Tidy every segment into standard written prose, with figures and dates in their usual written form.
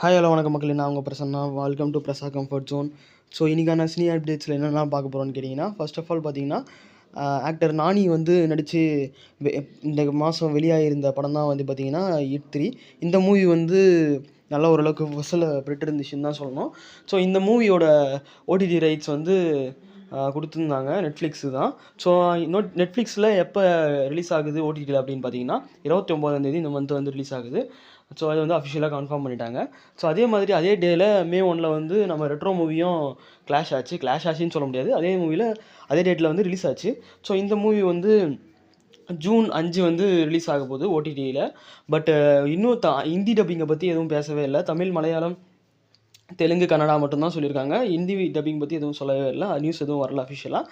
Hi hello வணக்கம் மக்களே, நான் உங்கள் Prasanna. Welcome to Prasa comfort zone. So இன்றைக்கான சினி அப்டேட்ஸில் என்னென்ன பார்க்க போகிறோன்னு கேட்டிங்கன்னா, ஃபர்ஸ்ட் ஆஃப் ஆல் பார்த்தீங்கன்னா, ஆக்டர் நானி வந்து நடித்து இந்த மாதம் வெளியாகிருந்த படம் தான் வந்து பார்த்திங்கன்னா இட் 3. இந்த மூவி வந்து நல்ல ஓரளவுக்கு வசூலை பெற்றிருந்துச்சுன்னு தான் சொல்லணும். ஸோ இந்த மூவியோட ஓடிடி ரைட்ஸ் வந்து கொடுத்துருந்தாங்க நெட்ஃப்ளிக்ஸு தான். ஸோ நெட்ஃப்ளிக்ஸில் எப்போ ரிலீஸ் ஆகுது ஓடிடியில் அப்படின்னு பார்த்தீங்கன்னா 29ஆம் தேதி இந்த மந்த் வந்து ரிலீஸ் ஆகுது. ஸோ அது வந்து அஃபிஷியலாக கன்ஃபார்ம் பண்ணிட்டாங்க. ஸோ அதே மாதிரி அதே டேயில் May 1 வந்து நம்ம ரெட்ரோ மூவியும் கிளாஷ் ஆச்சுன்னு சொல்ல முடியாது. அதே மூவியில் அதே டேட்டில் வந்து ரிலீஸ் ஆச்சு. ஸோ இந்த மூவி வந்து June 5 வந்து ரிலீஸ் ஆக போகுது ஓடிடியில். பட் இன்னும் ஹிந்தி டப்பிங்கை பற்றி எதுவும் பேசவே இல்லை. தமிழ், மலையாளம், தெலுங்கு, கன்னடா மட்டும்தான் சொல்லியிருக்காங்க. ஹிந்தி டப்பிங் பற்றி எதுவும் சொல்லவே இல்லை. நியூஸ் எதுவும் வரல அஃபிஷியலாக.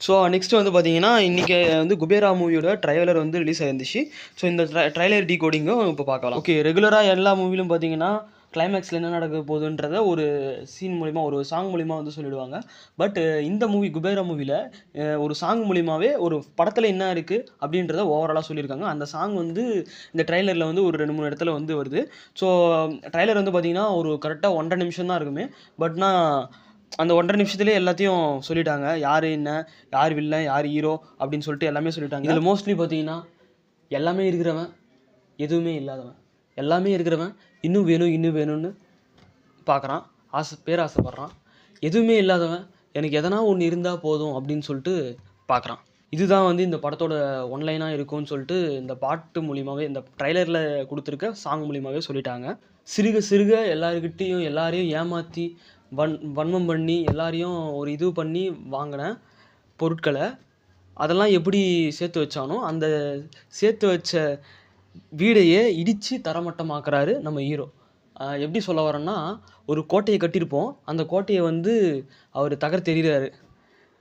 ஸோ நெக்ஸ்ட்டு வந்து பார்த்தீங்கன்னா, இன்றைக்கி வந்து குபேரா மூவியோட ட்ரைலர் வந்து ரிலீஸ் ஆயிருந்துச்சு. ஸோ இந்த ட்ரைலர் டீகோடிங்கும் இப்போ பார்க்கலாம். ஓகே, ரெகுலராக எல்லா மூவிலும் பார்த்தீங்கன்னா கிளைமேக்ஸில் என்ன நடக்க போகுதுன்றத ஒரு சீன் மூலிமா, ஒரு சாங் மூலிமா வந்து சொல்லிவிடுவாங்க. பட் இந்த மூவி குபேரா மூவியில் ஒரு சாங் மூலிமாவே ஒரு படத்தில் என்ன இருக்குது அப்படின்றத ஓவராலாக சொல்லியிருக்காங்க. அந்த சாங் வந்து இந்த ட்ரைலரில் வந்து ஒரு 2-3 இடத்துல வந்து வருது. ஸோ ட்ரைலர் வந்து பார்த்திங்கன்னா ஒரு கரெக்டாக 1.5 நிமிஷம் தான் இருக்குமே. பட்னா அந்த 1.5 நிமிஷத்துலேயே எல்லாத்தையும் சொல்லிட்டாங்க. யார் என்ன, யார் வில்லன், யார் ஹீரோ அப்படின்னு சொல்லிட்டு எல்லாமே சொல்லிட்டாங்க. இதில் மோஸ்ட்லி பார்த்தீங்கன்னா எல்லாமே இருக்கிறவன், எதுவுமே இல்லாதவன், எல்லாமே இருக்கிறவன் இன்னும் வேணும்னு பார்க்குறான், பேராசைப்படுறான். எதுவுமே இல்லாதவன் எனக்கு எதனா ஒன்று இருந்தால் போதும் அப்படின்னு சொல்லிட்டு பார்க்குறான். இதுதான் வந்து இந்த படத்தோட ஒன்லைனாக இருக்கும்னு சொல்லிட்டு இந்த பாட்டு மூலிமாவே, இந்த ட்ரைலரில் கொடுத்துருக்க சாங் மூலிமாவே சொல்லிட்டாங்க. சிறுக எல்லாரையும் ஏமாற்றி வன்மம் பண்ணி எல்லாரையும் ஒரு இது பண்ணி வாங்கின பொருட்களை அதெல்லாம் எப்படி சேர்த்து வச்சானோ அந்த சேர்த்து வச்ச வீடையே இடித்து தரமட்டமாக்குறாரு நம்ம ஹீரோ. எப்படி சொல்ல வரேன்னா, ஒரு கோட்டையை கட்டியிருப்போம், அந்த கோட்டையை வந்து அவர் தகர்த்தெறிகிறாரு.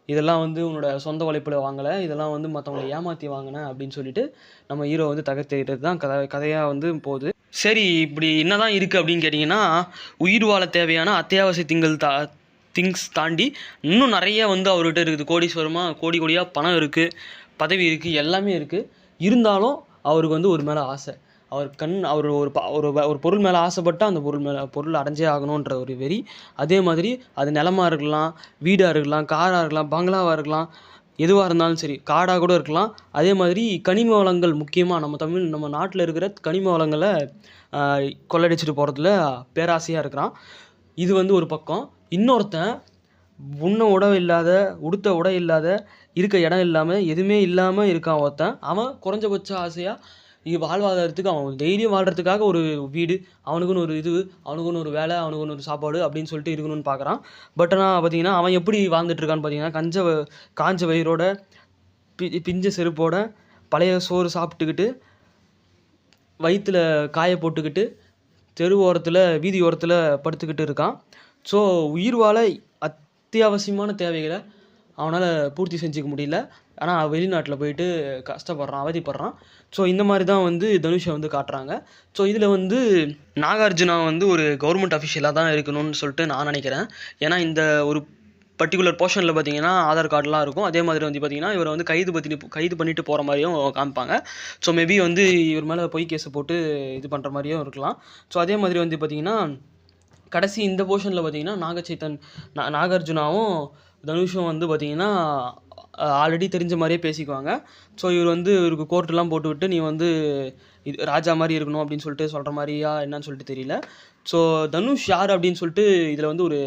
இதெல்லாம் வந்து உன்னோட சொந்த உழைப்பில் வாங்கலை, இதெல்லாம் வந்து மற்றவங்களை ஏமாற்றி வாங்கினேன் அப்படின்னு சொல்லிட்டு நம்ம ஹீரோ வந்து தகர்த்தெறிகிறது தான் கதையாக வந்து போகுது. சரி, இப்படி என்ன தான் இருக்குது அப்படின்னு கேட்டிங்கன்னா, உயிர் வாழ தேவையான அத்தியாவசிய திங்ஸ் தாண்டி இன்னும் நிறைய வந்து அவர்கிட்ட இருக்குது. கோடீஸ்வரமாக கோடியாக பணம் இருக்குது, பதவி இருக்குது, எல்லாமே இருக்குது. இருந்தாலும் அவருக்கு வந்து ஒரு மேலே ஆசை. அவர் ஒரு பொருள் மேலே ஆசைப்பட்டால் அந்த பொருள் அடைஞ்சே ஆகணுன்ற ஒரு வெறி. அதே மாதிரி அது நிலமாக இருக்கலாம், வீடாக இருக்கலாம், காராக இருக்கலாம், பங்களாவாக இருக்கலாம், எதுவாக இருந்தாலும் சரி, காடாக கூட இருக்கலாம். அதே மாதிரி கனிம வளங்கள், முக்கியமாக நம்ம நாட்டில் இருக்கிற கனிம வளங்களை கொள்ளடிச்சிட்டு போகிறதுல பேராசையாக இருக்கிறான். இது வந்து ஒரு பக்கம். இன்னொருத்தன் உடுத்த உடை இல்லாத, இருக்க இடம் இல்லாமல், எதுவுமே இல்லாமல் இருக்கான் ஒருத்தன். அவன் குறைஞ்சபட்ச ஆசையாக வாழ்வாதாரத்துக்கு, அவன் தைரியம் வாழ்கிறதுக்காக ஒரு வீடு, அவனுக்குன்னு ஒரு இது, அவனுக்குன்னு ஒரு வேலை, அவனுக்குன்னு ஒரு சாப்பாடு அப்படின்னு சொல்லிட்டு இருக்கணும்னு பார்க்குறான். பட் ஆனால் பார்த்தீங்கன்னா அவன் எப்படி வாழ்ந்துட்டுருக்கான்னு பார்த்தீங்கன்னா, காஞ்ச வயிறோட, பிஞ்ச செருப்போட, பழைய சோறு சாப்பிட்டுக்கிட்டு, வயிற்றில் காய போட்டுக்கிட்டு, தெரு ஓரத்தில், வீதி ஓரத்தில் படுத்துக்கிட்டு இருக்கான். ஸோ உயிர் வாழ அத்தியாவசியமான தேவைகளை அவனால் பூர்த்தி செஞ்சுக்க முடியல. ஆனால் வெளிநாட்டில் போயிட்டு கஷ்டப்படுறான், அவதிப்படுறான். ஸோ இந்த மாதிரி தான் வந்து தனுஷை வந்து காட்டுறாங்க. ஸோ இதில் வந்து நாகார்ஜுனா வந்து ஒரு கவர்மெண்ட் அஃபிஷியலாக தான் இருக்கணும்னு சொல்லிட்டு நான் நினைக்கிறேன். ஏன்னா இந்த ஒரு பர்டிகுலர் போர்ஷனில் பார்த்தீங்கன்னா ஆதார் கார்டெலாம் இருக்கும். அதே மாதிரி வந்து பார்த்திங்கன்னா இவரை வந்து கைது பண்ணிட்டு போகிற மாதிரியும் காமிப்பாங்க. ஸோ மேபி வந்து இவர் மேலே பொய் கேஸை போட்டு இது பண்ணுற மாதிரியும் இருக்கலாம். ஸோ அதே மாதிரி வந்து பார்த்திங்கன்னா கடைசி இந்த போர்ஷனில் பார்த்திங்கன்னா நாகார்ஜுனாவும் தனுஷும் வந்து பார்த்திங்கன்னா ஆல்ரெடி தெரிஞ்ச மாதிரியே பேசிக்குவாங்க. ஸோ இவருக்கு கோர்ட்டெலாம் போட்டுவிட்டு நீ வந்து இது ராஜா மாதிரி இருக்கணும் அப்படின்னு சொல்லிட்டு சொல்கிற மாதிரியா என்னன்னு சொல்லிட்டு தெரியல. ஸோ தனுஷ் யார் அப்படின்னு சொல்லிட்டு இதில் வந்து ஒரு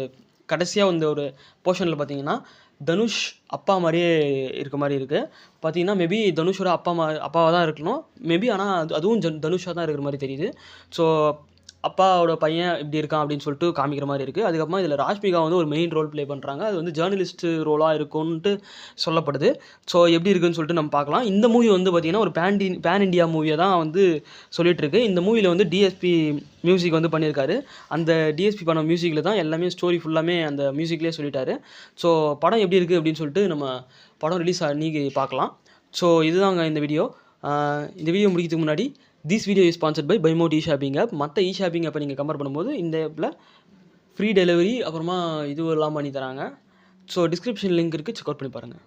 கடைசியாக வந்து ஒரு போர்ஷனில் பார்த்திங்கன்னா தனுஷ் அப்பா மாதிரியே இருக்க மாதிரி இருக்குது. பார்த்திங்கன்னா மேபி தனுஷோட அப்பாவாக தான் இருக்கணும் மேபி. ஆனால் அதுவும் தனுஷாக தான் இருக்கிற மாதிரி தெரியுது. ஸோ அப்பாவோட பையன் இப்படி இருக்கான் அப்படின்னு சொல்லிட்டு காமிக்கிற மாதிரி இருக்குது. அதுக்கப்புறமா இதில் ராஷ்மிகா வந்து ஒரு மெயின் ரோல் ப்ளே பண்ணுறாங்க. அது வந்து ஜேர்னலிஸ்ட் ரோலாக இருக்கும்ன்ட்டு சொல்லப்படுது. ஸோ எப்படி இருக்குன்னு சொல்லிட்டு நம்ம பார்க்கலாம். இந்த மூவி வந்து பார்த்திங்கன்னா ஒரு பேன் இண்டியா மூவியை தான் வந்து சொல்லிகிட்ருக்கு. இந்த மூவியில் வந்து டிஎஸ்பி மியூசிக் வந்து பண்ணியிருக்காரு. அந்த டிஎஸ்பி பண்ண மியூசிக்கில் தான் எல்லாமே ஸ்டோரி ஃபுல்லாமே அந்த மியூசிக்லேயே சொல்லிட்டாரு. ஸோ படம் எப்படி இருக்குது அப்படின்னு சொல்லிட்டு நம்ம படம் ரிலீஸ் ஆகி பார்க்கலாம். ஸோ இதுதாங்க இந்த வீடியோ. இந்த வீடியோ முடிக்கிறதுக்கு முன்னாடி, this video is sponsored by பைமோட் இ-ஷாப்பிங் ஆப். மற்ற இ-ஷாப்பிங் ஆப்பை நீங்கள் கம்பேர் பண்ணும்போது இந்த ஆப்பில் ஃப்ரீ டெலிவரி, அப்புறமா இதுவெல்லாம் பண்ணி தராங்க. ஸோ டிஸ்கிரிப்ஷன் லிங்க் இருக்குது, செக் அவுட் பண்ணி பாருங்கள்.